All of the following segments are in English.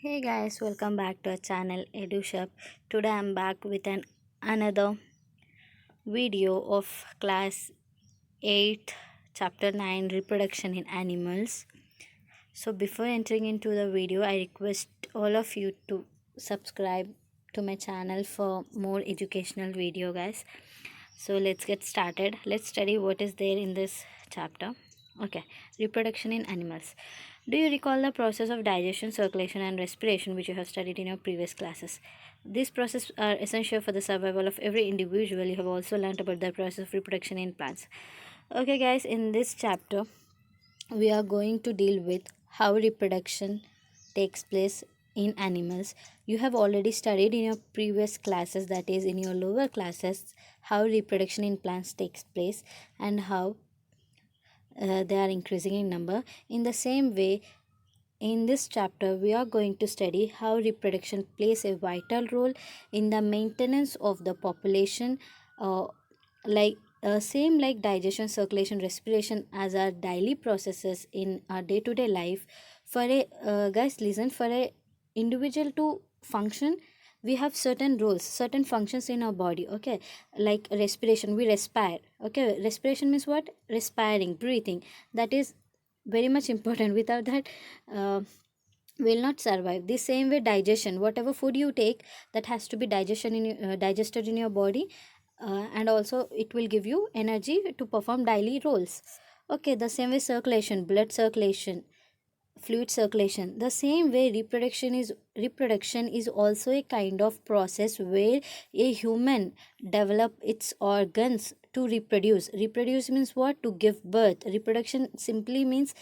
Hey guys, welcome back to our channel EduShop. Today I'm back with another video of class 8 chapter 9 reproduction in animals. So before entering into the video, I request all of you to subscribe to my channel for more educational video guys. So let's get started. Let's study what is there in this chapter. Okay, reproduction in animals. Do you recall the process of digestion, circulation, and respiration which you have studied in your previous classes? These processes are essential for the survival of every individual. You have also learned about the process of reproduction in plants. Okay, guys, in this chapter, we are going to deal with how reproduction takes place in animals. You have already studied in your previous classes, that is, in your lower classes, how reproduction in plants takes place and how they are increasing in number. In the same way, in this chapter, we are going to study how reproduction plays a vital role in the maintenance of the population, like same like digestion, circulation, respiration as our daily processes in our day-to-day life. For a guys, listen, for a individual to function, we have certain roles, certain functions in our body. Okay, like respiration, we respire. Okay, respiration means what? Respiring, breathing. That is very much important. Without that, uh, will not survive. The same way, digestion, whatever food you take, that has to be digested in your body, and also it will give you energy to perform daily roles. Okay, the same way, circulation, blood circulation, fluid circulation. The same way, reproduction is also a kind of process where a human develop its organs to reproduce means what? To give birth. Reproduction simply means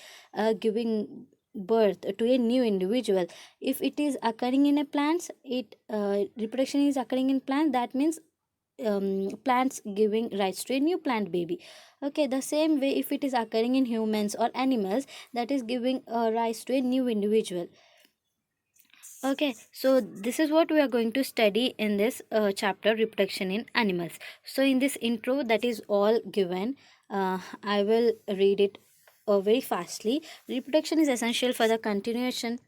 giving birth to a new individual. If it is occurring in a plants, it reproduction is occurring in plant, that means plants giving rise to a new plant baby. Okay, the same way, if it is occurring in humans or animals, that is giving rise to a new individual. Okay, so this is what we are going to study in this chapter, reproduction in animals. So in this intro, that is all given. I will read it very fastly. Reproduction is essential for the continuation.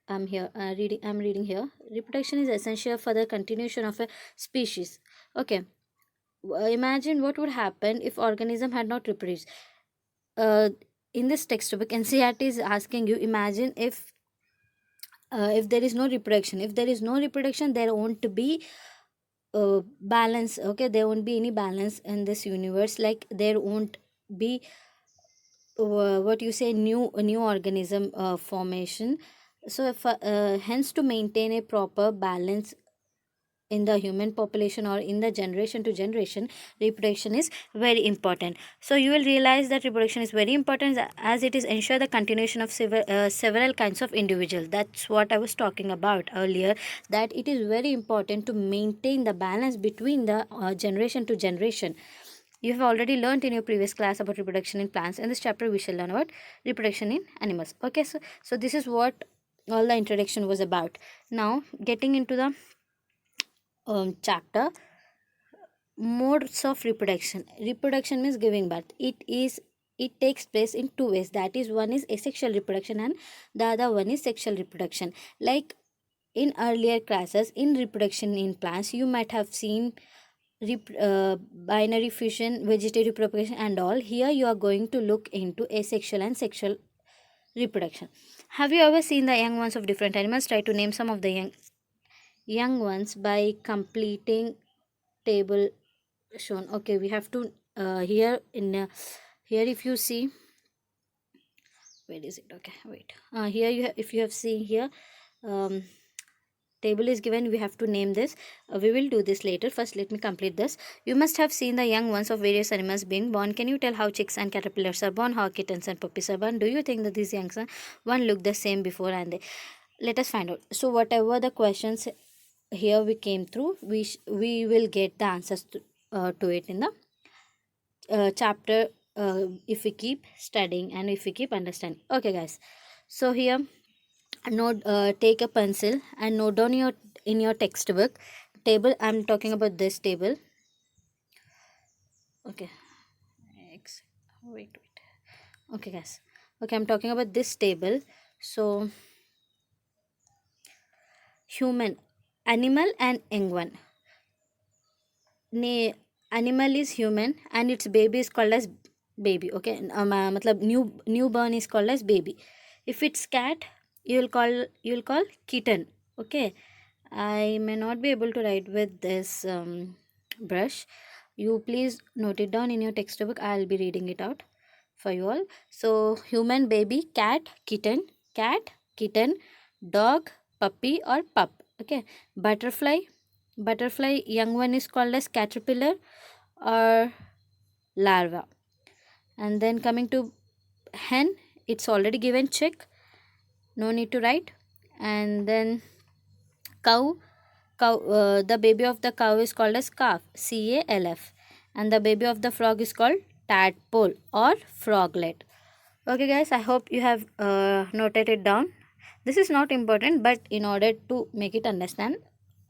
I'm reading here. Reproduction is essential for the continuation of a species. Okay, imagine what would happen if organism had not reproduced. uh, in this textbook, NCERT is asking you, imagine if there is no reproduction. If there is no reproduction, there won't be balance. Okay, there won't be any balance in this universe. Like, there won't be what you say, new organism formation. So if, hence, to maintain a proper balance in the human population or in the generation to generation, reproduction is very important. So you will realize that reproduction is very important, as it is ensure the continuation of several kinds of individuals. That's what I was talking about earlier, that it is very important to maintain the balance between the generation to generation. You have already learned in your previous class about reproduction in plants. In this chapter, we shall learn about reproduction in animals. Okay, so this is what all the introduction was about. Now, getting into the chapter, modes of reproduction. Reproduction means giving birth. It takes place in two ways, that is, one is asexual reproduction and the other one is sexual reproduction. Like, in earlier classes, in reproduction in plants, you might have seen binary fission, vegetative propagation and all. Here you are going to look into asexual and sexual reproduction. Have you ever seen the young ones of different animals? Try to name some of the young ones by completing table shown. Okay, we have to here, if you see, where is it? Okay, wait, here if you have seen here, um table is given, we have to name this. We will do this later. First, let me complete this. You must have seen the young ones of various animals being born. Can you tell how chicks and caterpillars are born, how kittens and puppies are born? Do you think that these young one look the same before and they? Let us find out. So whatever the questions here we came through, we will get the answers to it in the chapter, if we keep studying and if we keep understanding. Okay guys, so here, note, take a pencil and note down your in your textbook table. I'm talking about this table. Okay, X, wait. Okay guys, okay, I'm talking about this table. So human, animal and young one. Animal is human and its baby is called as baby. Okay, matlab newborn is called as baby. If it's cat, you'll call kitten. Okay, I may not be able to write with this brush. You please note it down in your textbook. I'll be reading it out for you all. So human, baby, cat, kitten, dog, puppy or pup. Okay, butterfly young one is called as caterpillar or larva. And then coming to hen, it's already given chick, no need to write. And then cow, the baby of the cow is called as calf, calf. And the baby of the frog is called tadpole or froglet. Okay guys, I hope you have noted it down. This is not important, but in order to make it understand,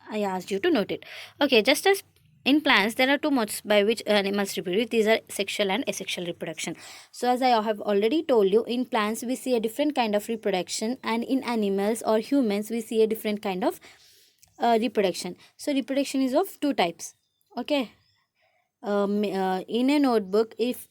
I asked you to note it. Okay, just as in plants, there are two modes by which animals reproduce. These are sexual and asexual reproduction. So as I have already told you, in plants we see a different kind of reproduction, and in animals or humans we see a different kind of reproduction. So reproduction is of two types. Okay. In a notebook, if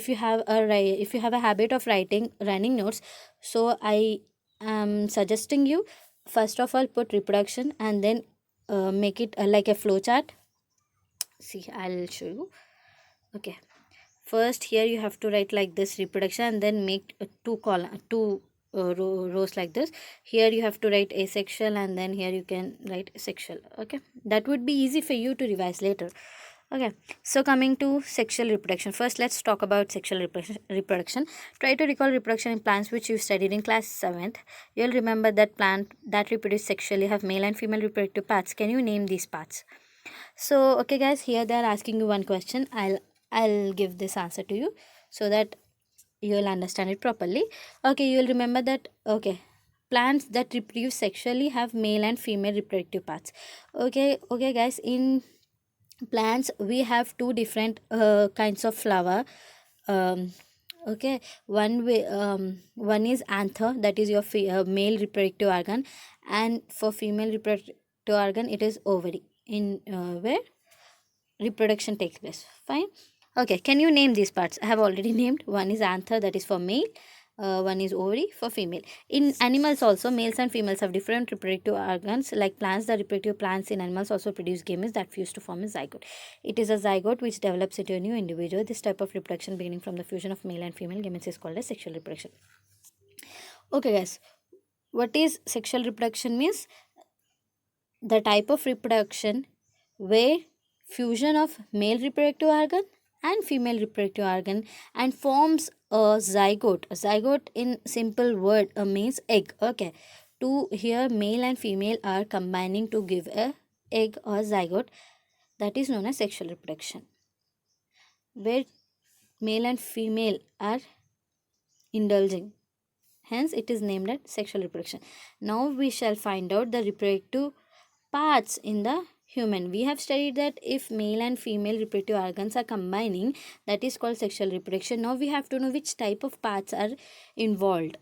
you have a habit of writing running notes, so I am suggesting you, first of all put reproduction and then make it like a flow chart. See, I'll show you. Okay, first here you have to write like this reproduction and then make two rows like this. Here you have to write asexual and then here you can write sexual. Okay, that would be easy for you to revise later. Okay, so coming to sexual reproduction, first let's talk about sexual reproduction. Try to recall reproduction in plants which you studied in class 7th. You'll remember that plant that reproduce sexually have male and female reproductive parts. Can you name these parts? So okay guys, here they are asking you one question. I'll give this answer to you so that you'll understand it properly. Okay, you'll remember that. Okay, plants that reproduce sexually have male and female reproductive parts. Okay guys, in plants we have two different kinds of flower. Okay, one is anther, that is your male reproductive organ, and for female reproductive organ it is ovary, in where reproduction takes place. Fine. Okay, can you name these parts? I have already named. One is anther, that is for male. One is ovary for female. In animals also, males and females have different reproductive organs. Like plants, the reproductive plants in animals also produce gametes that fuse to form a zygote. It is a zygote which develops into a new individual. This type of reproduction beginning from the fusion of male and female gametes is called as sexual reproduction. Okay guys, what is sexual reproduction means? The type of reproduction where fusion of male reproductive organ and female reproductive organ and forms a zygote. A zygote in simple word means egg. Okay, two here male and female are combining to give a egg or zygote, that is known as sexual reproduction. Where male and female are indulging, hence it is named as sexual reproduction. Now we shall find out the reproductive parts in the human. We have studied that if male and female reproductive organs are combining, that is called sexual reproduction. Now we have to know which type of parts are involved.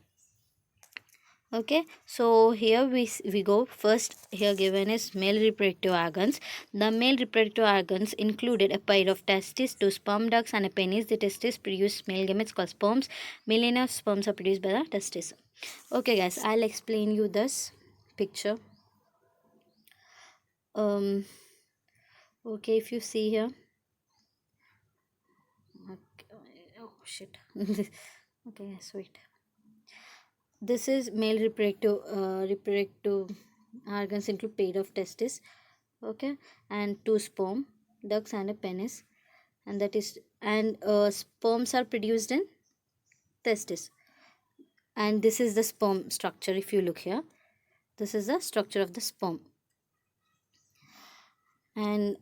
Okay, so here we go. First here given is male reproductive organs. The male reproductive organs included a pair of testes, two sperm ducts and a penis. The testes produce male gametes called sperms. Millions of sperms are produced by the testes. Okay guys, I'll explain you this picture. Okay, if you see here, okay, oh shit. Okay, yes, wait. This is male reproductive organs include pair of testes, okay, and two sperm ducts and a penis, and that is, and sperms are produced in testes, and this is the sperm structure. If you look here, this is the structure of the sperm, and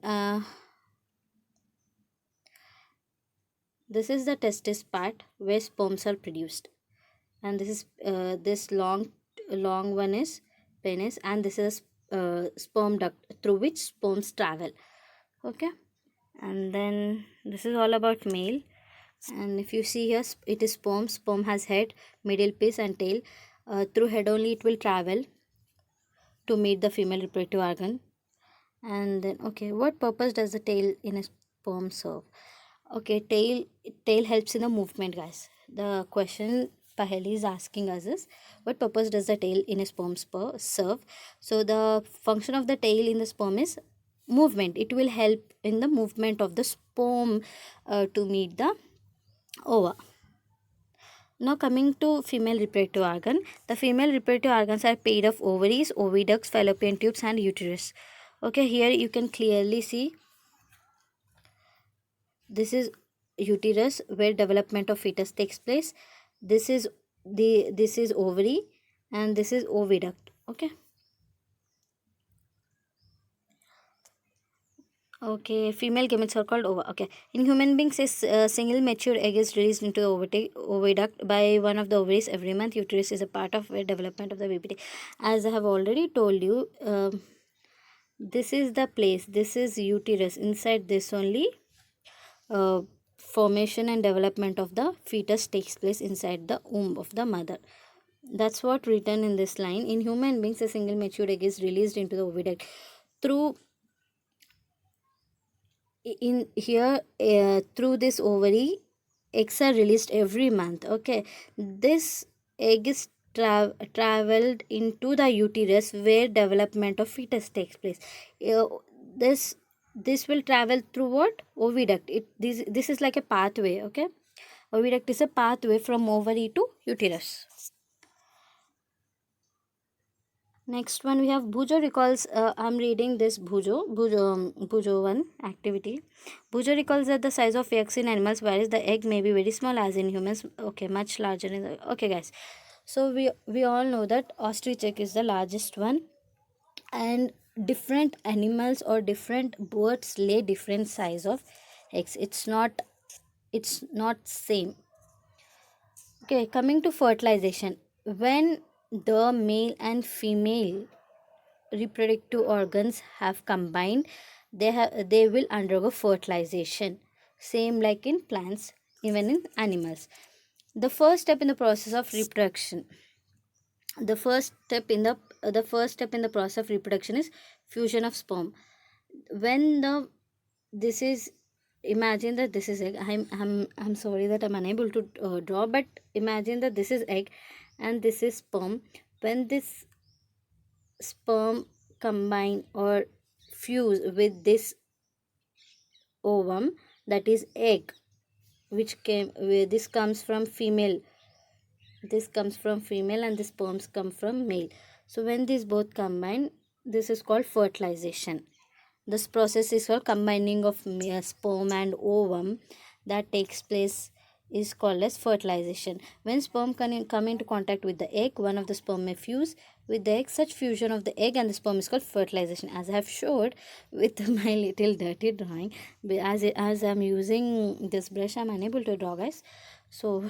this is the testis part where sperms are produced, and this is this long one is penis, and this is sperm duct through which sperms travel. Okay, and then this is all about male, and if you see here, it is sperm has head, middle piece and tail. Through head only it will travel to meet the female reproductive organ. And then, okay, what purpose does the tail in a sperm serve? Okay, tail helps in the movement, guys. The question Paheli is asking us is, what purpose does the tail in a sperm serve? So the function of the tail in the sperm is movement. It will help in the movement of the sperm to meet the ova. Now coming to female reproductive organ, the female reproductive organs are made of ovaries, oviducts, fallopian tubes and uterus. Okay, here you can clearly see this is uterus where development of fetus takes place. This is ovary and this is oviduct. Okay, female gametes are called ova. Okay, in human beings, a single mature egg is released into the oviduct by one of the ovaries every month. Uterus is a part of the development of the baby. As I have already told you, this is the place. This is uterus. Inside this only, formation and development of the fetus takes place inside the womb of the mother. That's what written in this line. In human beings, a single mature egg is released into the oviduct through through this ovary. Eggs are released every month. Okay, this egg is traveled into the uterus where development of fetus takes place. This will travel through what? Oviduct. This is like a pathway. Okay, oviduct is a pathway from ovary to uterus. Next one we have Bhujo recalls. I'm reading this Bhujo 1 activity. Bhujo recalls that the size of eggs in animals varies. The egg may be very small as in humans. Okay, much larger. Okay, guys. So we all know that ostrich egg is the largest one, and different animals or different birds lay different size of eggs. It's not same. Okay, coming to fertilization. When the male and female reproductive organs have combined, they will undergo fertilization, same like in plants, even in animals. The first step in the process of reproduction, the first step in the process of reproduction is fusion of sperm. When this is, imagine that this is egg. I'm sorry that I'm unable to draw, but imagine that this is egg and this is sperm. When this sperm combine or fuse with this ovum, that is egg, this comes from female, and the sperms come from male. So when these both combine, this is called fertilization. This process is called combining of sperm and ovum that takes place is called as fertilization. When sperm come into contact with the egg, one of the sperm may fuse with the egg. Such fusion of the egg and the sperm is called fertilization. As I have showed with my little dirty drawing, as I'm using this brush, I'm unable to draw, guys. So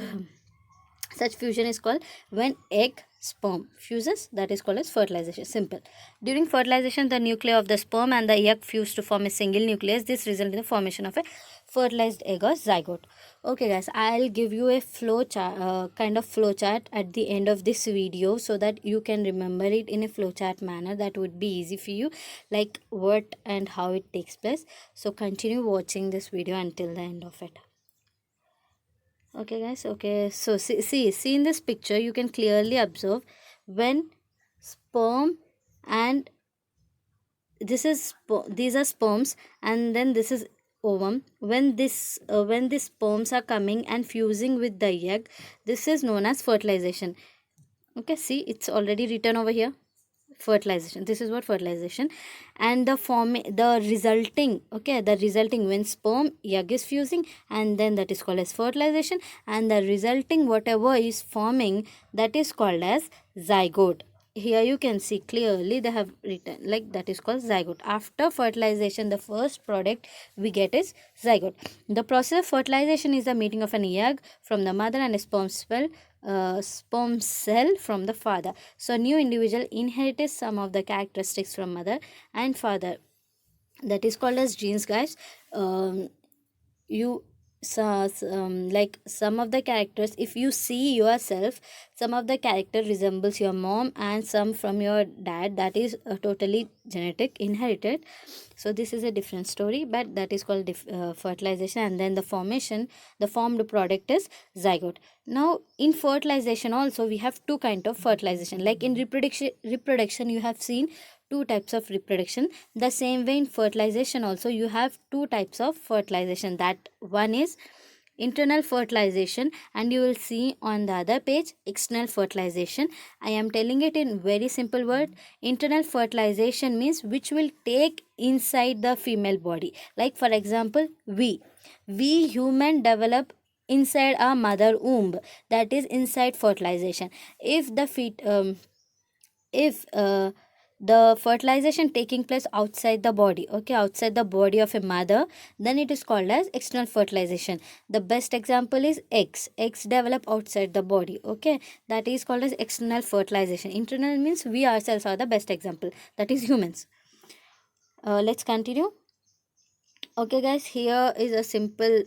such fusion is called when egg sperm fuses, that is called as fertilization. Simple. During fertilization, the nuclei of the sperm and the egg fuse to form a single nucleus. This results in the formation of a fertilized egg or zygote. Okay, guys, I'll give you a flow chart, kind of flow chart at the end of this video, so that you can remember it in a flow chart manner. That would be easy for you, like what and how it takes place. So continue watching this video until the end of it. Okay, guys. Okay, so see in this picture, you can clearly observe when sperm and these are sperms, and then this is ovum. When these sperms are coming and fusing with the egg, this is known as fertilization. Okay, see, it's already written over here, fertilization. This is what fertilization. And the resulting when sperm egg is fusing, and then that is called as fertilization, and the resulting whatever is forming, that is called as zygote. Here you can see clearly they have written like that is called zygote. After fertilization, the first product we get is zygote. The process of fertilization is the meeting of an egg from the mother and a sperm cell from the father. So new individual inherited some of the characteristics from mother and father. That is called as genes, guys. You like some of the characters, if you see yourself, some of the character resembles your mom and some from your dad. That is totally genetic, inherited. So this is a different story, but that is called fertilization. And then the formation, the formed product is zygote. Now in fertilization also we have two kind of fertilization. Like in reproduction you have seen two types of reproduction. The same way in fertilization also you have two types of fertilization. That one is internal fertilization, and you will see on the other page external fertilization. I am telling it in very simple word. Internal fertilization means which will take inside the female body. Like for example, we human develop inside our mother womb. That is inside fertilization. If the feet if the fertilization taking place outside the body, okay, outside the body of a mother, then it is called as external fertilization. The best example is eggs develop outside the body, okay, that is called as external fertilization. Internal means we ourselves are the best example, that is humans. Let's continue. Okay guys, here is a simple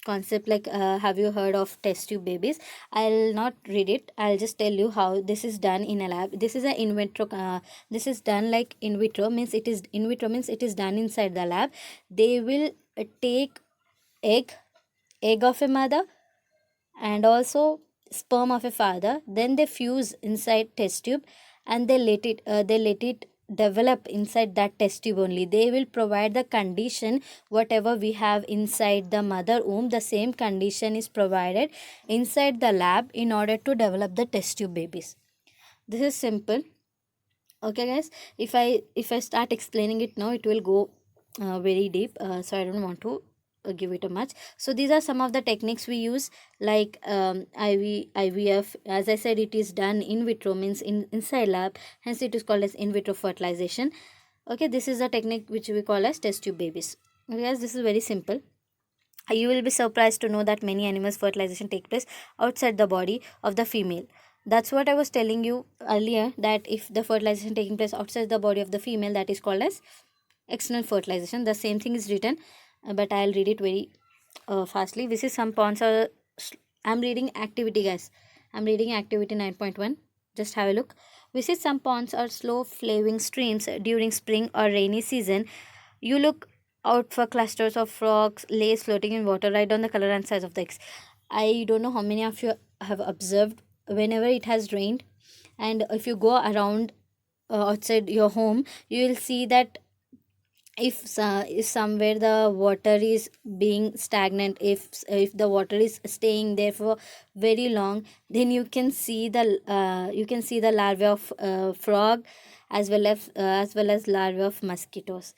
concept. Like have you heard of test tube babies? I'll not read it, I'll just tell you how this is done in a lab. This is a in vitro this is done like in vitro, means it is in vitro means it is done inside the lab. They will take egg egg of a mother and also sperm of a father, then they fuse inside test tube, and they let it develop inside that test tube only. They will provide the condition whatever we have inside the mother womb, the same condition is provided inside the lab in order to develop the test tube babies. This is simple. Okay guys, if I start explaining it now, it will go very deep, so I don't want to give it a much. So these are some of the techniques we use, like IVF. As I said, it is done in vitro, means inside lab, hence it is called as in vitro fertilization. Okay, this is the technique which we call as test tube babies. Okay guys, this is very simple. You will be surprised to know that many animals fertilization take place outside the body of the female. That's what I was telling you earlier, that if the fertilization taking place outside the body of the female, that is called as external fertilization. The same thing is written, but I'll read it very fastly. This is some ponds are I'm reading activity guys. I'm reading activity 9.1. Just have a look. Visit some ponds or slow flowing streams during spring or rainy season. You look out for clusters of frogs, lays floating in water. Write down the color and size of the eggs. I don't know how many of you have observed, whenever it has rained and if you go around outside your home, you will see that if somewhere the water is being stagnant, if the water is staying there for very long, then you can see the larvae of frog, as well as larvae of mosquitoes.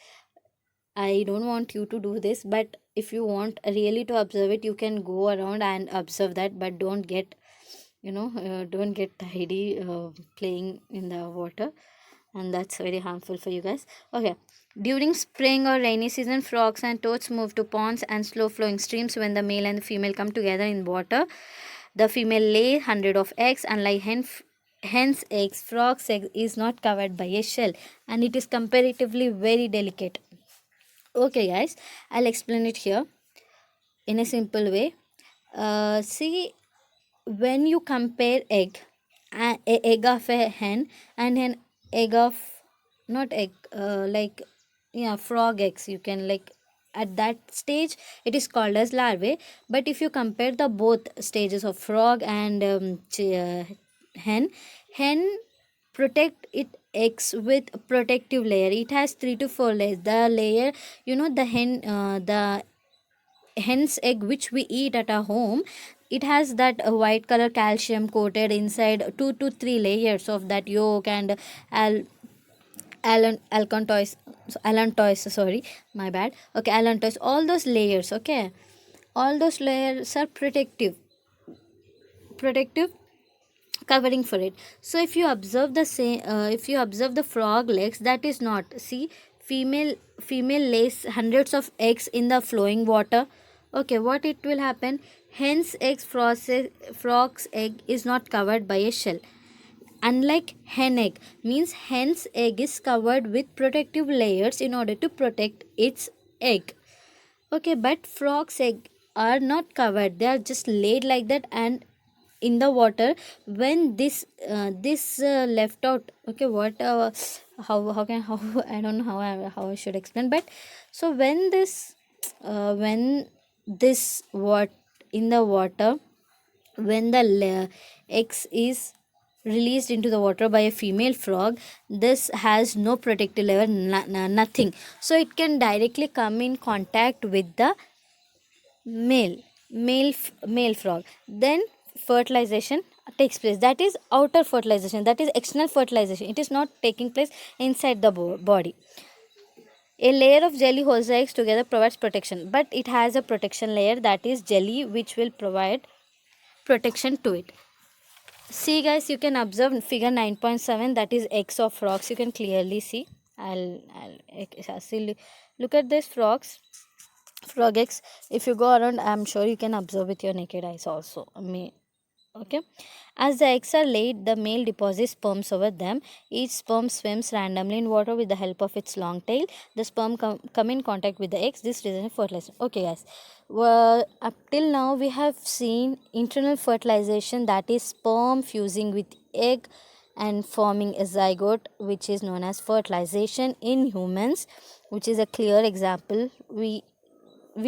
I don't want you to do this, but if you want really to observe it, you can go around and observe that, but don't get don't get tidy playing in the water, and that's very harmful for you guys. Okay, during spring or rainy season, frogs and toads move to ponds and slow flowing streams. When the male and the female come together in water, the female lay 100 of eggs, unlike hence eggs. Frog's egg is not covered by a shell, and it is comparatively very delicate. Okay guys, I'll explain it here in a simple way. See, when you compare egg of a hen and an egg of, not egg, like, yeah, frog eggs, you can, like, at that stage it is called as larvae. But if you compare the both stages of frog and hen protect it eggs with protective layer. It has 3 to 4 layers. The layer, the hen's egg which we eat at our home, it has that white color calcium coated inside, 2 to 3 layers of that yolk and al allantois, sorry, my bad. Okay, allantois, all those layers, okay, all those layers are protective covering for it. So if you observe the same, if you observe the frog legs, that is not, see, female lays hundreds of eggs in the flowing water. Okay, what it will happen, hence frog's egg is not covered by a shell, unlike hen egg, means hen's egg is covered with protective layers in order to protect its egg. Okay, but frog's egg are not covered, they are just laid like that and in the water. When this left out, okay, what how can how I don't know how I should explain, but so when this what in the water, when the eggs is released into the water by a female frog, this has no protective layer, nothing, so it can directly come in contact with the male male frog. Then fertilization takes place, that is outer fertilization, that is external fertilization, it is not taking place inside the body. A layer of jelly holds the eggs together, provides protection, but it has a protection layer, that is jelly, which will provide protection to it. See guys, you can observe figure 9.7, that is eggs of frogs, you can clearly see. I'll see, look at this frog eggs. If you go around, I'm sure you can observe with your naked eyes also. Okay, as the eggs are laid, the male deposits sperms over them. Each sperm swims randomly in water with the help of its long tail. The sperm come in contact with the eggs. This results in fertilization. Okay guys, well, up till now we have seen internal fertilization, that is sperm fusing with egg and forming a zygote, which is known as fertilization in humans, which is a clear example. We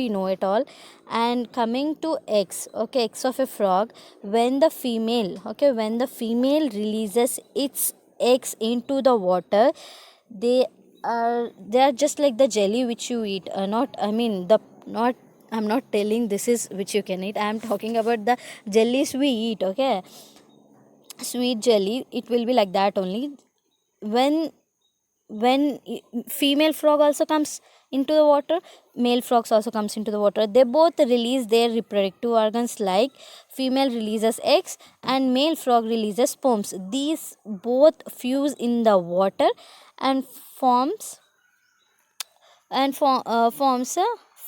know it all. And coming to eggs, okay, eggs of a frog, when the female, okay, when the female releases its eggs into the water, they are just like the jelly which you eat, not I mean the not I'm not telling this is which you can eat, I am talking about the jellies we eat, okay, sweet jelly, it will be like that only. When female frog also comes into the water, male frogs also comes into the water, they both release their reproductive organs, like female releases eggs and male frog releases sperms. These both fuse in the water and forms a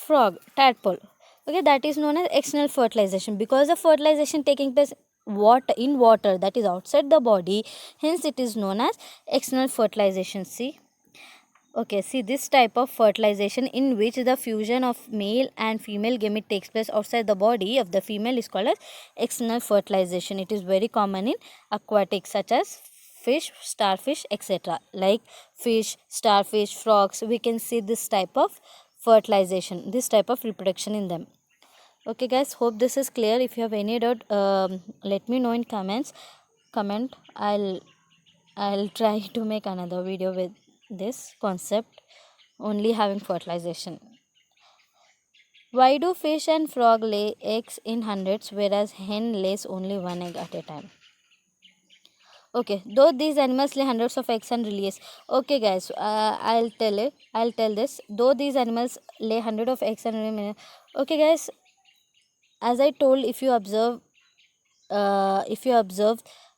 frog tadpole, okay, that is known as external fertilization. Because the fertilization taking place water, that is outside the body, hence it is known as external fertilization. See, okay, see, this type of fertilization in which the fusion of male and female gamete takes place outside the body of the female is called as external fertilization. It is very common in aquatics such as fish, starfish, etc. Like fish, starfish, frogs, we can see this type of fertilization, this type of reproduction in them. Okay guys, hope this is clear. If you have any doubt, let me know in comment. I'll try to make another video with this concept only having fertilization. Why do fish and frog lay eggs in hundreds, whereas hen lays only one egg at a time? Okay, though these animals lay hundreds of eggs and release. Okay guys, I'll tell this. Though these animals lay hundred of eggs and release. Okay guys, as I told, if you observe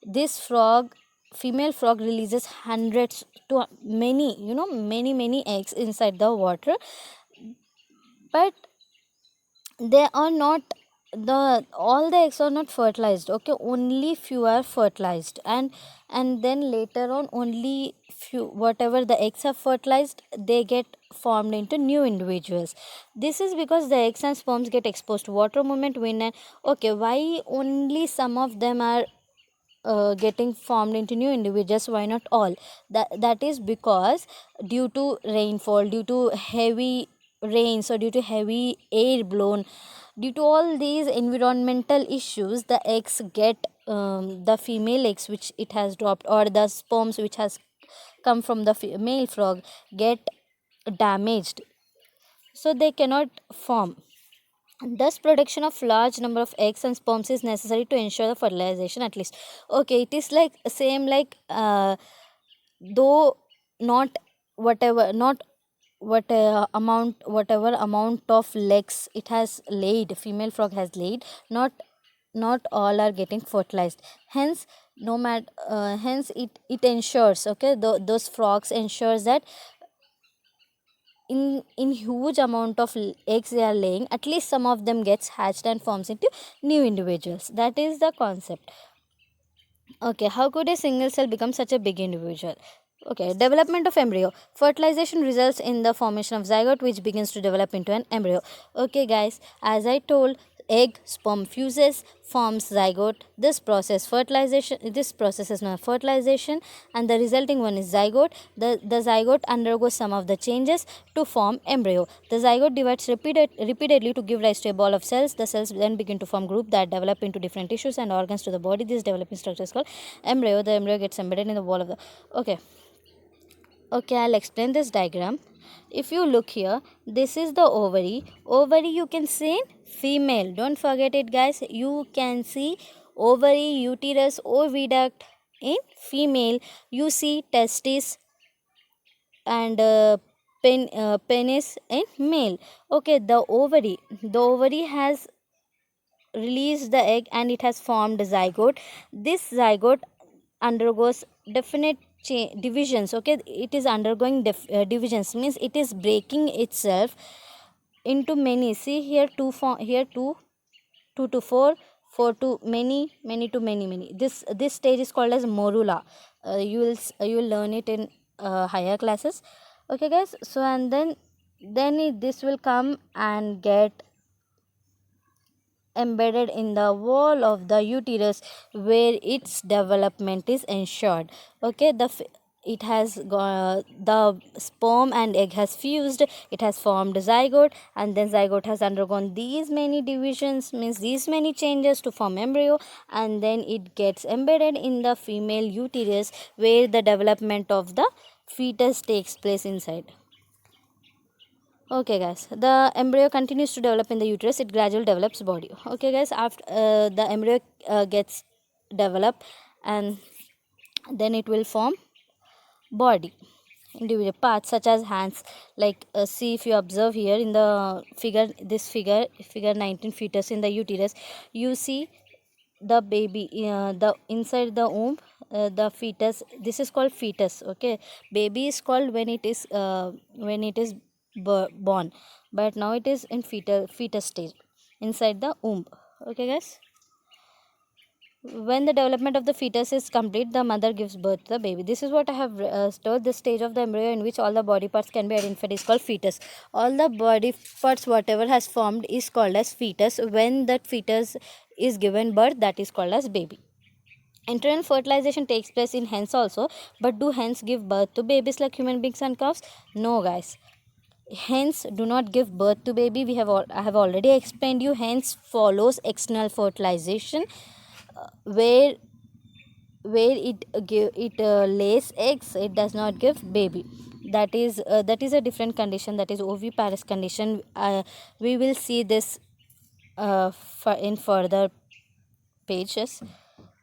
this female frog releases hundreds to many, many eggs inside the water, but they are not, all the eggs are not fertilized, okay, only few are fertilized, and then later on only few, whatever the eggs are fertilized, they get formed into new individuals. This is because the eggs and sperms get exposed to water movement, wind, and okay, why only some of them are getting formed into new individuals, why not all? That is because due to rainfall, due to heavy rains, or due to heavy air blown, due to all these environmental issues, the eggs get the female eggs which it has dropped, or the sperms which has come from the male frog get damaged, so they cannot form. Thus, production of large number of eggs and sperms is necessary to ensure the fertilization at least. Okay, it is like same like though not whatever amount of legs it has laid, female frog has laid, not all are getting fertilized. Hence, no matter hence it ensures, okay, those frogs ensures that in huge amount of eggs they are laying, at least some of them gets hatched and forms into new individuals. That is the concept. Okay, how could a single cell become such a big individual? Okay, development of embryo. Fertilization results in the formation of zygote which begins to develop into an embryo. Okay guys, as I told, egg sperm fuses, forms zygote. This process is known as fertilization, and the resulting one is zygote. The zygote undergoes some of the changes to form embryo. The zygote divides repeatedly to give rise to a ball of cells. The cells then begin to form group that develop into different tissues and organs to the body. This developing structure is called embryo. The embryo gets embedded in the wall of the Okay, I'll explain this diagram. If you look here, this is the ovary. Ovary you can see in female. Don't forget it guys. You can see ovary, uterus, oviduct in female. You see testis and penis in male. Okay, the ovary has released the egg and it has formed a zygote. This zygote undergoes definite divisions. Okay, it is undergoing divisions, means it is breaking itself into many. See here, two to four, four to many, many to many. This stage is called as morula. You will learn it in higher classes. Okay guys, so and then this will come and get embedded in the wall of the uterus where its development is ensured. Okay, it has the sperm and egg has fused, it has formed zygote, and then zygote has undergone these many divisions, means these many changes to form embryo, and then it gets embedded in the female uterus where the development of the fetus takes place inside. Okay guys, the embryo continues to develop in the uterus. It gradually develops body. Okay guys, after the embryo gets developed, and then it will form body, individual parts such as hands. Like see, if you observe here in the figure, figure 19, fetus in the uterus, you see the baby, the inside the womb, the fetus. This is called fetus. Okay, baby is called when it is born, but now it is in fetus stage inside the womb. Okay guys, when the development of the fetus is complete, the mother gives birth to the baby. This is what I have told. The stage of the embryo in which all the body parts can be identified is called fetus. All the body parts whatever has formed is called as fetus. When that fetus is given birth, that is called as baby. Internal fertilization takes place in hens also, but do hens give birth to babies like human beings and cows? No guys, hens do not give birth to baby. I have already explained you, hens follows external fertilization, where it lays eggs. It does not give baby. That is a different condition, that is oviparous condition. We will see this in further pages,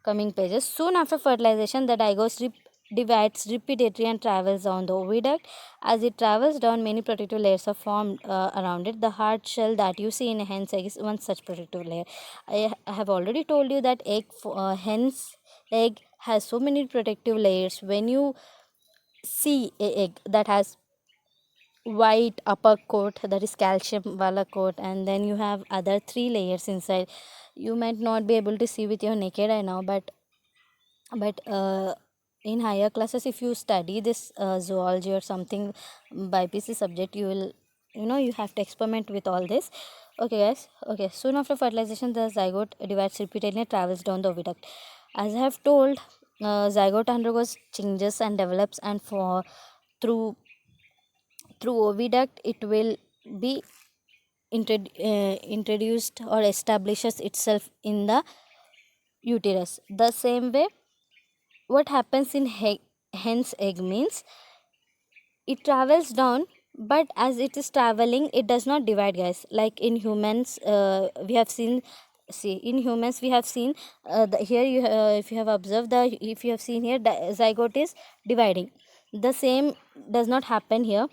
coming pages. Soon after fertilization, the digoste divides repeatedly and travels down the oviduct. As it travels down, many protective layers are formed around it. The hard shell that you see in a hen's egg is one such protective layer. I have already told you that hen's egg has so many protective layers. When you see a egg that has white upper coat, that is calcium wala coat, and then you have other three layers inside. You might not be able to see with your naked eye now, but in higher classes, if you study this zoology or something by PC subject, you will, you have to experiment with all this. Okay guys, okay, soon after fertilization, the zygote divides repeatedly and travels down the oviduct. As I have told, zygote undergoes changes and develops, and for through oviduct it will be introduced or establishes itself in the uterus. The same way, what happens in hen's egg means it travels down, but as it is traveling, it does not divide guys. Like in humans, we have seen, see, in humans we have seen, here you if you have observed, if you have seen here, the zygote is dividing. The same does not happen here.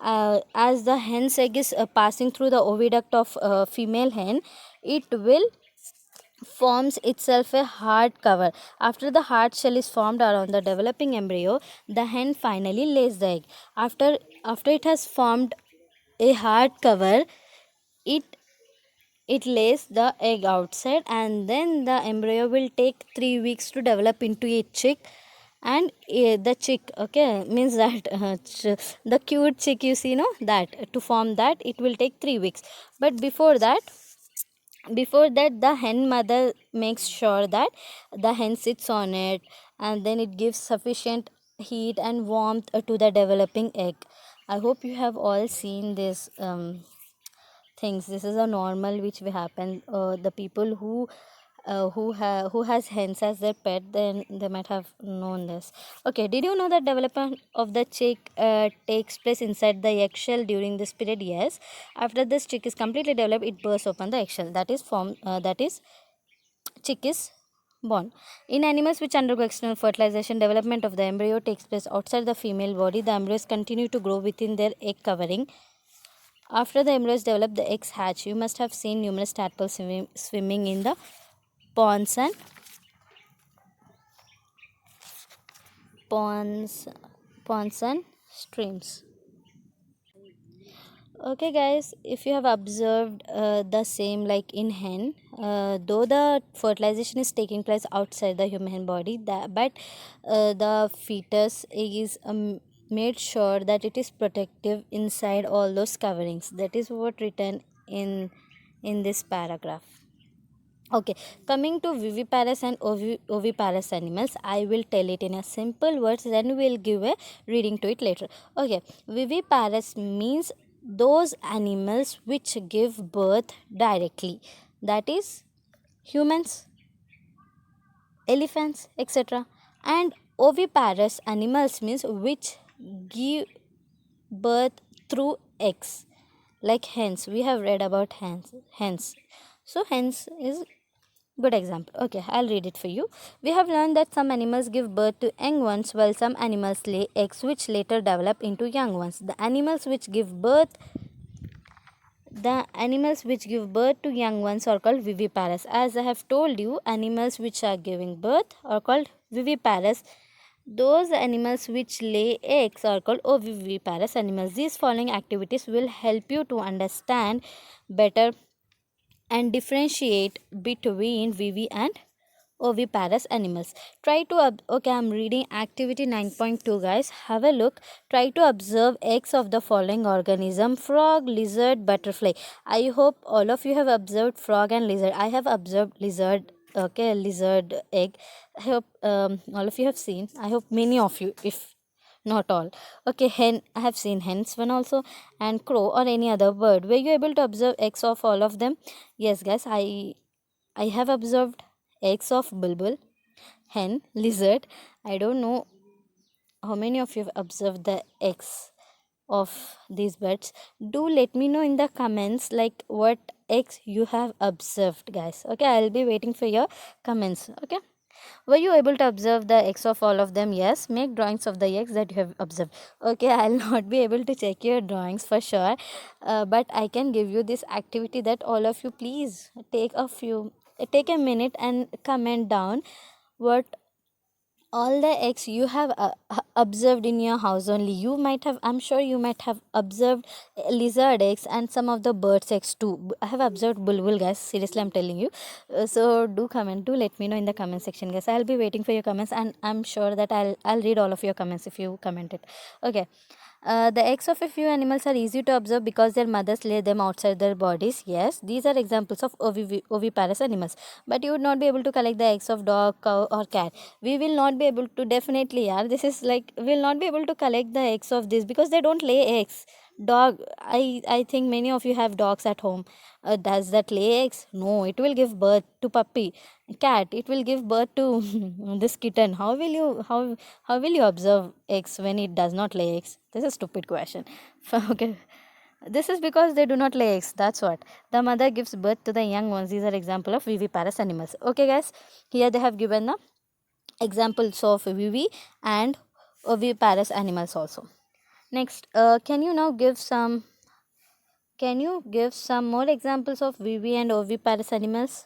As the hen's egg is passing through the oviduct of female hen, it will forms itself a hard cover. After the hard shell is formed around the developing embryo, the hen finally lays the egg. After it has formed a hard cover, it lays the egg outside, and then the embryo will take 3 weeks to develop into a chick, and the chick, okay, means that the cute chick you see, no, that to form that it will take 3 weeks. But before that the hen mother makes sure that the hen sits on it, and then it gives sufficient heat and warmth to the developing egg. I hope you have all seen this things. This is a normal which will happen. The people who has hens as their pet, then they might have known this. Okay, did you know that development of the chick takes place inside the eggshell during this period? Yes. After this chick is completely developed, it bursts open the eggshell. That is chick is born. In animals which undergo external fertilization, development of the embryo takes place outside the female body. The embryos continue to grow within their egg covering. After the embryos develop, the eggs hatch. You must have seen numerous tadpoles swimming in the ponds and ponds, ponds and streams. Okay, guys, if you have observed the same like in hen, though the fertilization is taking place outside the human body, but the fetus is made sure that it is protective inside all those coverings. That is what written in this paragraph. Okay, coming to viviparous and oviparous animals, I will tell it in a simple words, then we'll give a reading to it later. Okay, viviparous means those animals which give birth directly, that is humans, elephants, etc. And oviparous animals means which give birth through eggs, like hens. We have read about hens. So hens is good example. Okay, I'll read it for you. We have learned that some animals give birth to young ones while some animals lay eggs which later develop into young ones. The animals which give birth to young ones are called viviparous. As I have told you, animals which are giving birth are called viviparous. Those animals which lay eggs are called oviparous animals. These following activities will help you to understand better and differentiate between vivi and oviparous animals. Try to okay, I'm reading activity 9.2, guys. Have a look. Try to observe eggs of the following organism: frog, lizard, butterfly. I hope all of you have observed frog and lizard. I have observed lizard. Okay, lizard egg. I hope all of you have seen. I hope many of you, if not all. Okay, hen. I have seen hens one also, and crow or any other bird. Were you able to observe eggs of all of them? Yes, guys. I have observed eggs of bulbul, hen, lizard. I don't know how many of you have observed the eggs of these birds. Do let me know in the comments like what eggs you have observed, guys. Okay, I'll be waiting for your comments. Okay. Were you able to observe the eggs of all of them? Yes. Make drawings of the eggs that you have observed. Okay, I'll not be able to check your drawings for sure, but I can give you this activity that all of you please take a minute and comment down what all the eggs you have observed in your house. Only you might have, I'm sure you might have observed lizard eggs and some of the birds eggs too. I have observed bulbul, guys, seriously I'm telling you. So do comment, do let me know in the comment section, guys. I'll be waiting for your comments, and I'm sure that I'll read all of your comments if you comment it. Okay. The eggs of a few animals are easy to observe because their mothers lay them outside their bodies. Yes, these are examples of oviparous animals. But you would not be able to collect the eggs of dog, cow, or cat. We will not be able to, definitely, yeah. This is like, we'll not be able to collect the eggs of this because they don't lay eggs. Dog, I think many of you have dogs at home. Does that lay eggs? No, it will give birth to puppy. Cat, it will give birth to this kitten. How will you observe eggs when it does not lay eggs? This is a stupid question. Okay. This is because they do not lay eggs. That's what. The mother gives birth to the young ones. These are example of viviparous animals. Okay, guys. Here they have given the examples of vivi and oviparous animals also. Next, can you give some more examples of vivi and oviparous animals?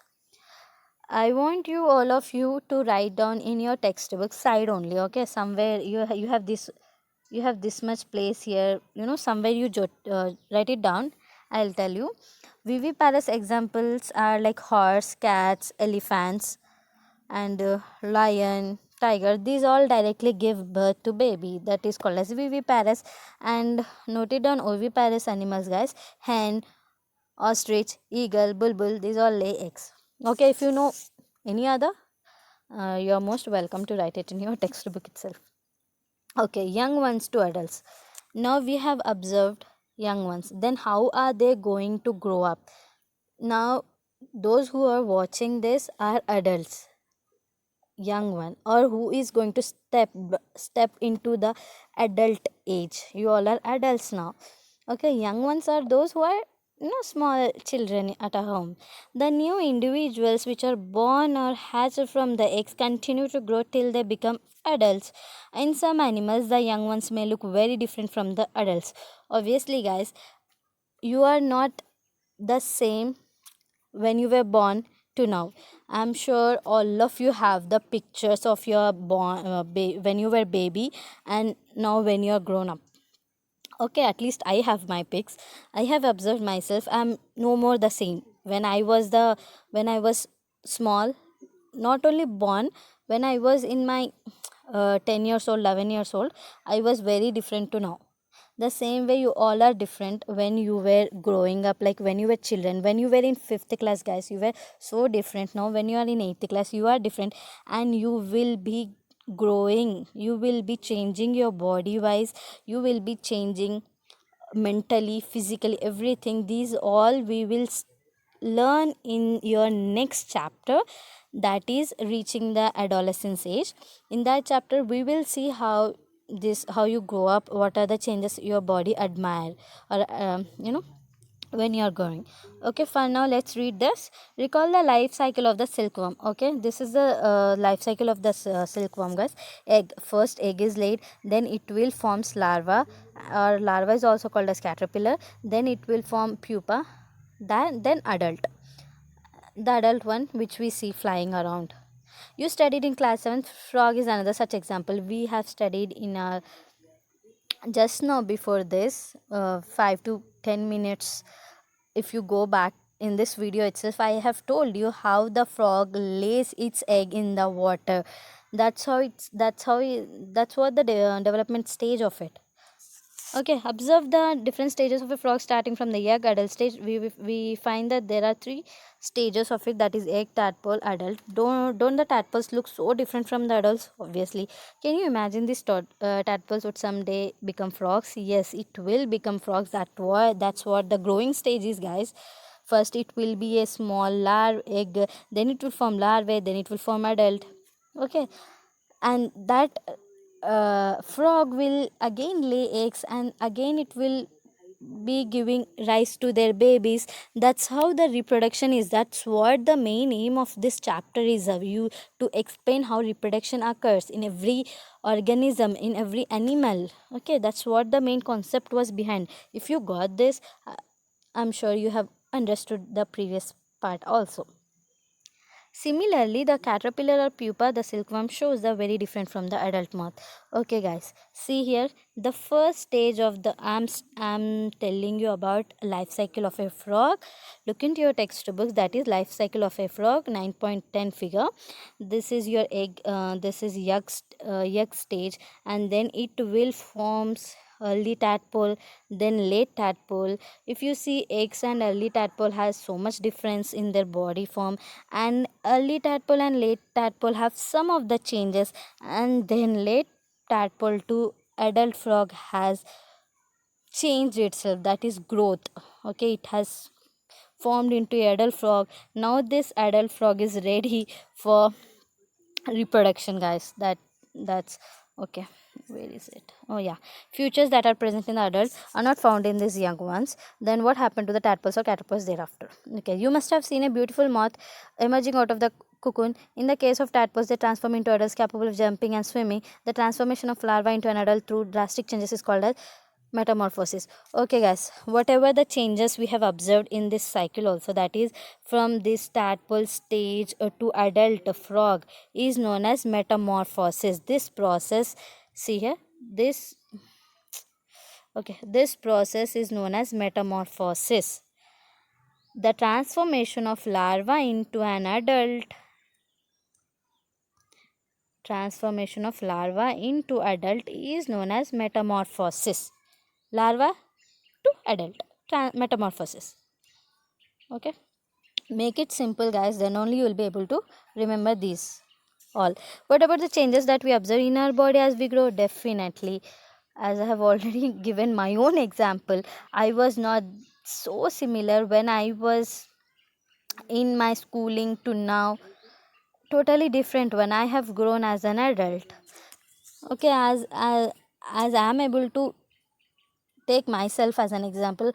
I want you, all of you, to write down in your textbook side only. Okay, somewhere you have this much place here. Somewhere you write it down. I'll tell you. Viviparous examples are like horse, cats, elephants, and lion, tiger, these all directly give birth to baby, that is called as viviparous. And noted down oviparous animals, guys: hen, ostrich, eagle, bulbul, these all lay eggs. Okay, if you know any other, you are most welcome to write it in your textbook itself. Okay, young ones to adults. Now we have observed young ones. Then how are they going to grow up? Now, those who are watching this are adults, young one, or who is going to step into the adult age. You all are adults now. Okay, young ones are those who are small children at a home. The new individuals which are born or hatched from the eggs continue to grow till they become adults. In some animals, the young ones may look very different from the adults. Obviously, guys, you are not the same when you were born to now. I'm sure all of you have the pictures of your when you were baby and now when you are grown up. Okay, at least I have my pics. I have observed myself. I'm no more the same. When I was small, not only born, when I was in my 10 years old, 11 years old, I was very different to now. The same way you all are different when you were growing up, like when you were children, when you were in 5th class, guys, you were so different. Now when you are in 8th class, you are different, and you will be growing, you will be changing your body wise, you will be changing mentally, physically, everything. These all we will learn in your next chapter, that is reaching the adolescence age. In that chapter we will see how you grow up, what are the changes your body admire, or when you are growing. Okay, for now let's read this. Recall the life cycle of the silkworm. Okay, this is the life cycle of the silkworm, guys. Egg, first egg is laid, then it will forms larva, or larva is also called as caterpillar, then it will form pupa, then adult, the adult one which we see flying around. You studied in class 7th. Frog is another such example. We have studied in our just now before this 5 to 10 minutes. If you go back in this video itself, I have told you how the frog lays its egg in the water. That's what the development stage of it. Okay, observe the different stages of a frog starting from the egg, adult stage. We find that there are 3 stages of it, that is egg, tadpole, adult. Don't the tadpoles look so different from the adults? Obviously. Can you imagine these tadpoles would someday become frogs? Yes, it will become frogs. That's what the growing stage is, guys. First it will be a small egg, then it will form larvae, then it will form adult. Okay, and that frog will again lay eggs, and again it will be giving rise to their babies. That's how the reproduction is. That's what the main aim of this chapter is, of you to explain how reproduction occurs in every organism, in every animal. Okay, that's what the main concept was behind. If you got this, I'm sure you have understood the previous part also. Similarly, the caterpillar or pupa, the silkworm, shows the very different from the adult moth. Okay, guys, see here, the first stage of the I'm telling you about life cycle of a frog. Look into your textbooks. That is life cycle of a frog, 9.10 figure. This is your egg. This is yolk stage, and then it will forms early tadpole, then late tadpole. If you see, eggs and early tadpole has so much difference in their body form, and early tadpole and late tadpole have some of the changes, and then late tadpole to adult frog has changed itself, that is growth. Okay, it has formed into adult frog. Now this adult frog is ready for reproduction, guys. That's okay. Where is it? Oh yeah, features that are present in the adult are not found in these young ones. Then what happened to the tadpoles or caterpillars thereafter? Okay, you must have seen a beautiful moth emerging out of the cocoon. In the case of tadpoles, they transform into adults capable of jumping and swimming. The transformation of larva into an adult through drastic changes is called as metamorphosis. Okay, guys, whatever the changes we have observed in this cycle also, that is from this tadpole stage to adult frog, is known as metamorphosis. This process, see here, this process is known as metamorphosis. The transformation of larva into an adult transformation of larva into adult is known as metamorphosis. Larva to adult, metamorphosis. Okay, make it simple, guys, then only you will be able to remember these all. What about the changes that we observe in our body as we grow? Definitely, as I have already given my own example, I was not so similar when I was in my schooling to now. Totally different when I have grown as an adult. Okay, as I am able to take myself as an example,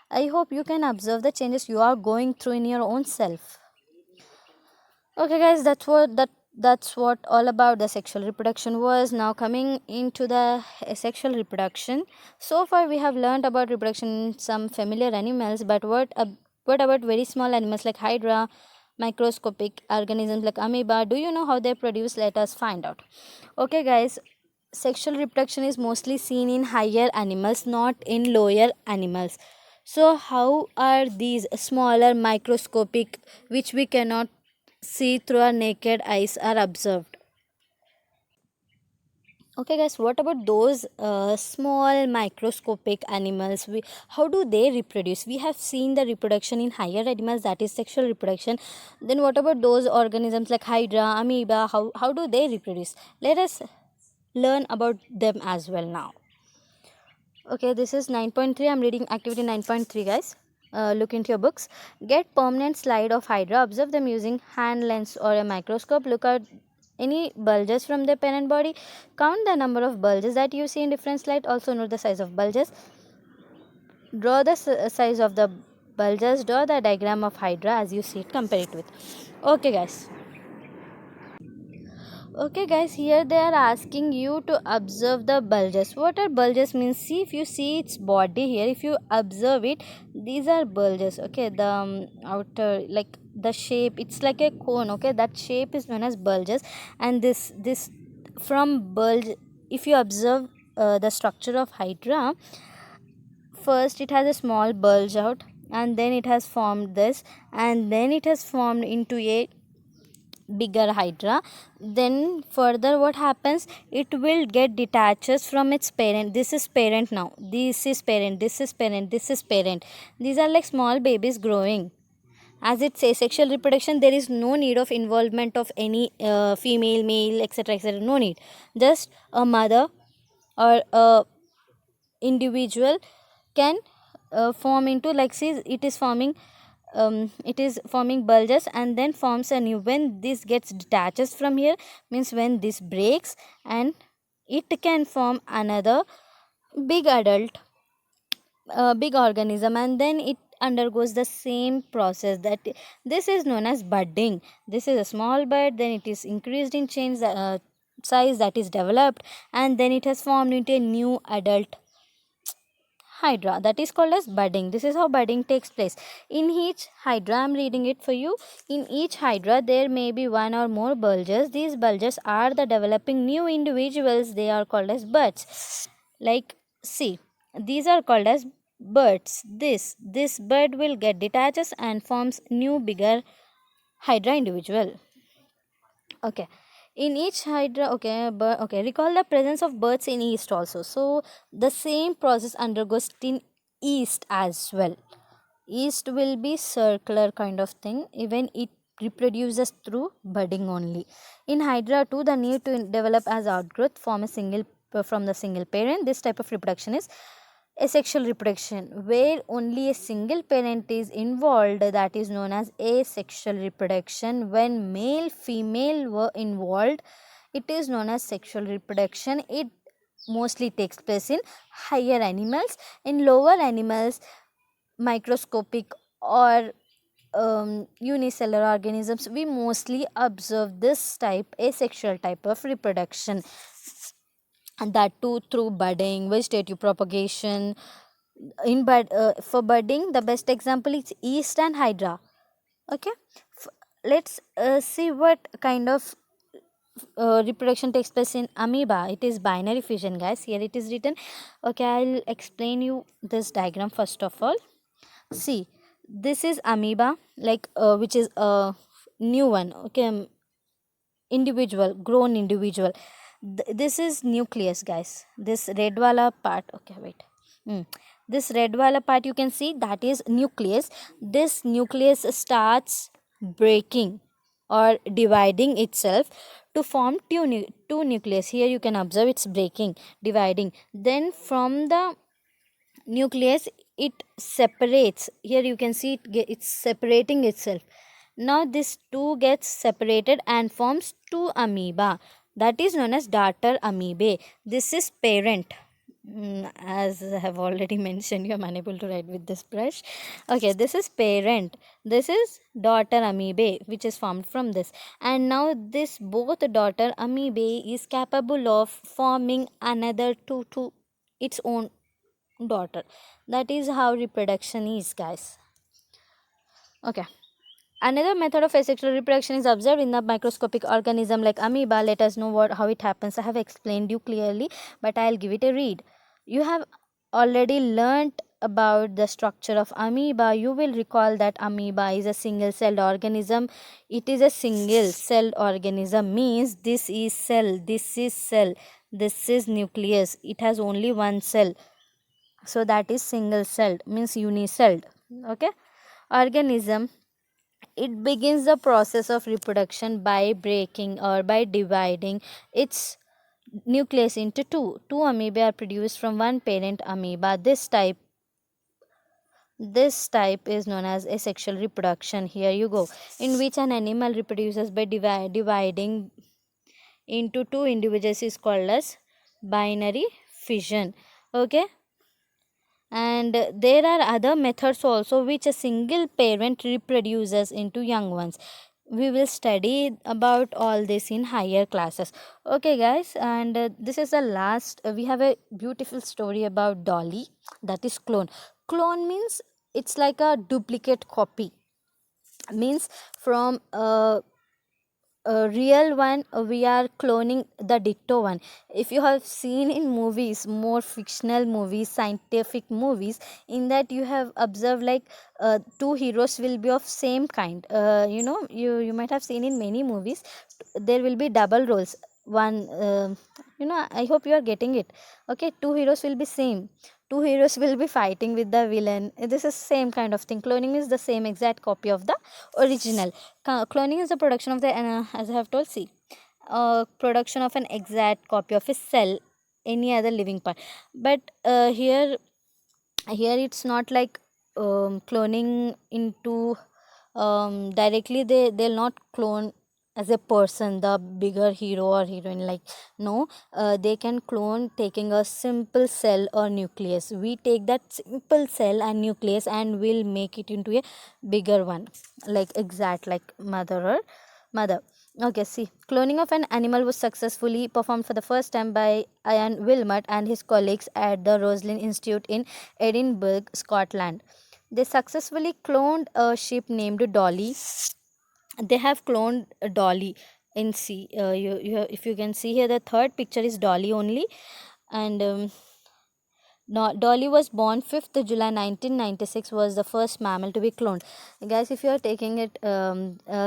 I hope you can observe the changes you are going through in your own self. Okay, guys, that's what all about the sexual reproduction was. Now coming into the sexual reproduction. So far we have learned about reproduction in some familiar animals, but what about very small animals like hydra, microscopic organisms like amoeba? Do you know how they produce? Let us find out. Okay, guys, sexual reproduction is mostly seen in higher animals, not in lower animals. So how are these smaller microscopic, which we cannot see through our naked eyes, are observed? Okay, guys, what about those small microscopic animals? How do they reproduce? We have seen the reproduction in higher animals, that is sexual reproduction. Then what about those organisms like hydra, amoeba? How do they reproduce? Let us learn about them as well now. Okay, this is 9.3. I'm reading activity 9.3, guys. Look into your books. Get permanent slide of hydra. Observe them using hand lens or a microscope. Look at any bulges from their parent body. Count the number of bulges that you see in different slide. Also note the size of bulges. Draw the size of the bulges. Draw the diagram of hydra as you see it. Compare it with. Okay, guys. Okay, guys, here they are asking you to observe the bulges. What are bulges means? See, if you see its body here, if you observe it, these are bulges. Okay, the outer, like the shape, it's like a cone. Okay, that shape is known as bulges. And this from bulge, if you observe the structure of hydra, first it has a small bulge out, and then it has formed this, and then it has formed into a bigger hydra. Then further what happens, it will get detaches from its parent. This is parent, now this is parent, this is parent, this is parent. These are like small babies growing. As it says, sexual reproduction, there is no need of involvement of any female, male, etc, etc, no need. Just a mother or a individual can form into, like, see, it is forming bulges and then forms a new. When this gets detaches from here, means when this breaks, and it can form another big adult, big organism, and then it undergoes the same process. That this is known as budding. This is a small bud, then it is increased in change size, that is developed, and then it has formed into a new adult hydra, that is called as budding. This is how budding takes place. In each hydra, I'm reading it for you. In each hydra there may be one or more bulges. These bulges are the developing new individuals. They are called as buds. Like, see, these are called as buds. This bud will get detaches and forms new bigger hydra individual. Okay, in each hydra, okay, but okay, recall the presence of birds in east also. So the same process undergoes in east as well. East will be circular kind of thing, even it reproduces through budding only. In hydra too, the need to develop as outgrowth form a single from the single parent. This type of reproduction is asexual reproduction, where only a single parent is involved, that is known as asexual reproduction. When male female were involved, it is known as sexual reproduction. It mostly takes place in higher animals. In lower animals, microscopic or unicellular organisms, we mostly observe this type, asexual type of reproduction, and that too through budding, vegetative propagation. For budding, the best example is yeast and hydra. Okay, let's see what kind of reproduction takes place in amoeba. It is binary fission, guys. Here it is written. Okay, I'll explain you this diagram first of all. See, this is amoeba, like which is a new one. Okay, individual, grown individual. This is nucleus, guys. This red wala part, okay, wait. This red wala part you can see, that is nucleus. This nucleus starts breaking or dividing itself to form two nucleus. Here you can observe it's breaking, dividing. Then from the nucleus it separates. Here you can see it's separating itself. Now this two gets separated and forms two amoeba, that is known as daughter amoebae. This is parent. As I have already mentioned, you am unable to write with this brush. Okay, this is parent, this is daughter amoebae, which is formed from this. And now this both daughter amoebae is capable of forming another two to its own daughter. That is how reproduction is, guys. Okay, another method of asexual reproduction is observed in the microscopic organism like amoeba. Let us know how it happens. I have explained you clearly, but I'll give it a read. You have already learnt about the structure of amoeba. You will recall that amoeba is a single celled organism. It is a single celled organism, means this is cell, this is cell, this is nucleus. It has only one cell, so that is single celled, means unicelled. Okay, organism, it begins the process of reproduction by breaking or by dividing its nucleus into two. Two amoeba are produced from one parent amoeba. This type is known as asexual reproduction. Here you go, in which an animal reproduces by dividing into two individuals, is called as binary fission. Okay, and there are other methods also which a single parent reproduces into young ones. We will study about all this in higher classes. Okay, guys, and this is the last. We have a beautiful story about Dolly, that is clone. Clone means it's like a duplicate copy, means from a real one we are cloning the ditto one. If you have seen in movies, more fictional movies, scientific movies, in that you have observed like two heroes will be of same kind. You might have seen in many movies there will be double roles. One I hope you are getting it. Okay, two heroes will be same, two heroes will be fighting with the villain. This is same kind of thing. Cloning is the same exact copy of the original. Cloning is the production of the as I have told, see, production of an exact copy of a cell, any other living part. But here it's not like cloning into directly. They'll not clone as a person the bigger hero or heroine, like, no. They can clone taking a simple cell or nucleus. We take that simple cell and nucleus and we'll make it into a bigger one, like exact like mother. Okay, see, cloning of an animal was successfully performed for the first time by Ian Wilmot and his colleagues at the Roslin Institute in Edinburgh, Scotland. They successfully cloned a sheep named Dolly. They have cloned Dolly in C. If you can see here, the third picture is Dolly only, and no, Dolly was born 5th July 1996, was the first mammal to be cloned. Guys, if you are taking it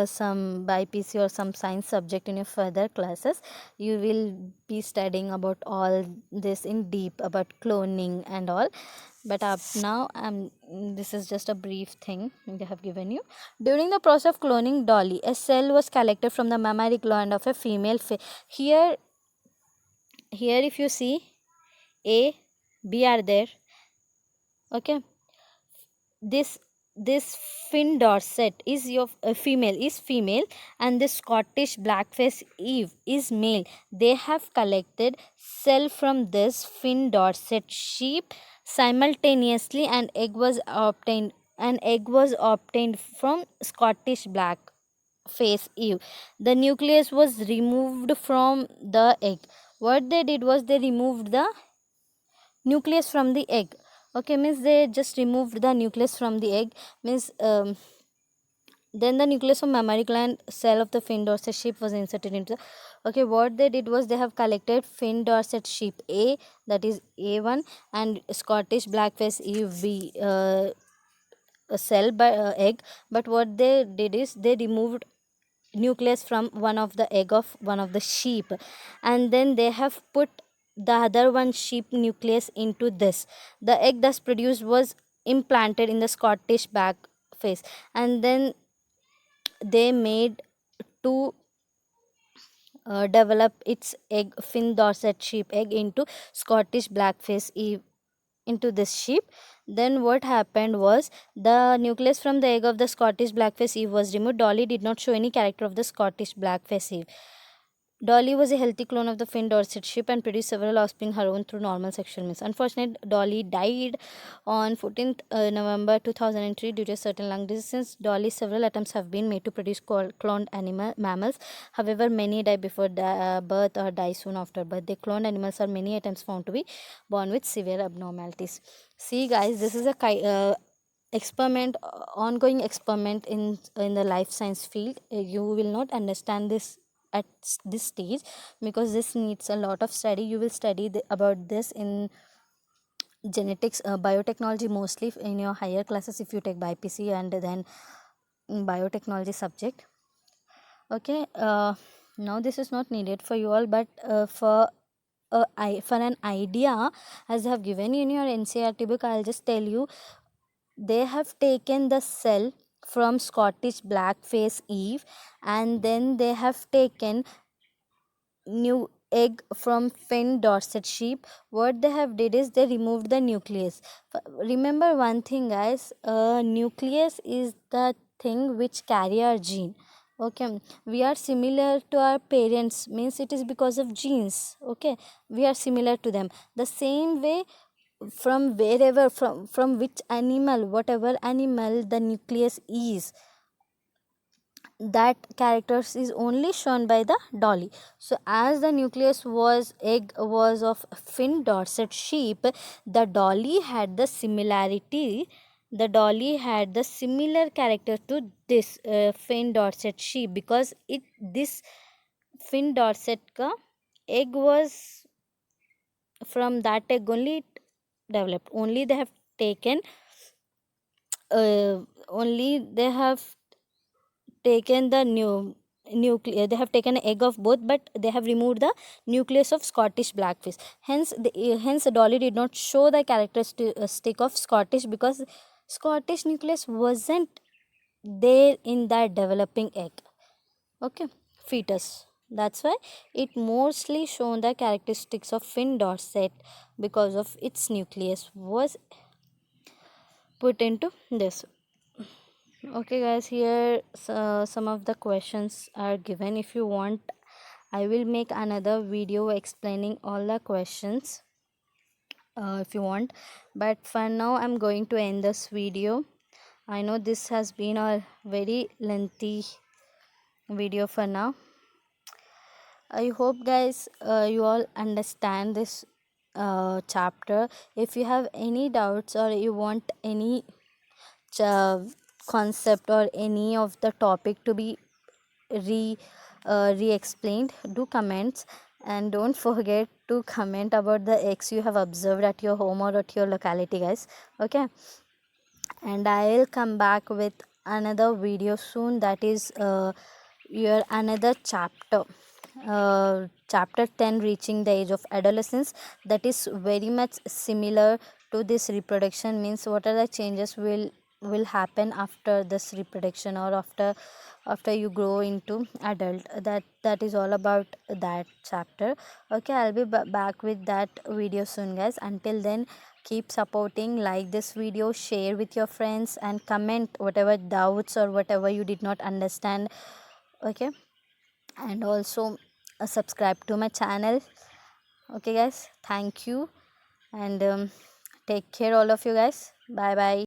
some by PC or some science subject in your further classes, you will be studying about all this in deep, about cloning and all. But up now, this is just a brief thing they have given you. During the process of cloning Dolly, a cell was collected from the mammary gland of a female. Here, if you see, A, B are there. Okay, this Finn Dorset is your female, and this Scottish blackface Eve is male. They have collected cell from this Finn Dorset sheep simultaneously, and egg was obtained. An egg was obtained from Scottish blackface Eve. The nucleus was removed from the egg. What they did was they removed the nucleus from the egg. Okay, means they just removed the nucleus from the egg, means then the nucleus of mammary gland cell of the Finn Dorset sheep was inserted into the, okay, what they did was they have collected Finn Dorset sheep A, that is A1, and Scottish blackface Eve B, a cell by egg. But what they did is they removed nucleus from one of the egg of one of the sheep, and then they have put the other one sheep nucleus into this. The egg thus produced was implanted in the Scottish back face, and then they made to develop its egg, Finn Dorset sheep egg, into Scottish blackface into this sheep. Then what happened was the nucleus from the egg of the Scottish blackface Eve was removed. Dolly did not show any character of the Scottish blackface Eve. Dolly was a healthy clone of the Finn Dorset sheep and produced several offspring her own through normal sexual means. Unfortunately, Dolly died on 14th November 2003 due to certain lung disease. Since Dolly, several attempts have been made to produce cloned mammals. However, many die before birth or die soon after birth. The cloned animals are many attempts found to be born with severe abnormalities. See, guys, this is a experiment, ongoing experiment in the life science field. You will not understand this at this stage because this needs a lot of study. You will study about this in genetics, biotechnology, mostly in your higher classes if you take BPC and then biotechnology subject. Okay, now this is not needed for you all, but for an idea, as I have given you in your NCERT book, I'll just tell you. They have taken the cell from Scottish blackface Eve, and then they have taken new egg from Finn Dorset sheep. What they have did is they removed the nucleus. Remember one thing, guys, nucleus is the thing which carry our gene. Okay, we are similar to our parents, means it is because of genes. Okay, we are similar to them. The same way, from wherever, from which animal, whatever animal the nucleus is, that characters is only shown by the Dolly. So as the nucleus was egg was of Finn Dorset sheep, the Dolly had the similarity, the Dolly had the similar character to this Finn Dorset sheep, because it this Finn Dorset ka egg was from that egg only it developed. Only they have taken only they have taken the nucleus, they have taken an egg of both, but they have removed the nucleus of Scottish blackfish. Hence Dolly did not show the characteristic of Scottish, because Scottish nucleus wasn't there in that developing egg. Okay, fetus. That's why it mostly shown the characteristics of Finn Dorset, because of its nucleus was put into this. Okay, guys, here some of the questions are given. If you want, I will make another video explaining all the questions if you want, but for now I'm going to end this video. I know this has been a very lengthy video for now. I hope, guys, you all understand this chapter. If you have any doubts or you want any concept or any of the topic to be re-explained, do comments, and don't forget to comment about the eggs you have observed at your home or at your locality, guys. Okay, and I'll come back with another video soon, that is your another chapter, chapter 10, reaching the age of adolescence. That is very much similar to this reproduction, means what are the changes will happen after this reproduction, or after you grow into adult. That is all about that chapter. Okay, I'll be back with that video soon, guys. Until then, keep supporting, like this video, share with your friends, and comment whatever doubts or whatever you did not understand. Okay, and also subscribe to my channel. Okay, guys, thank you, and take care all of you, guys. Bye bye.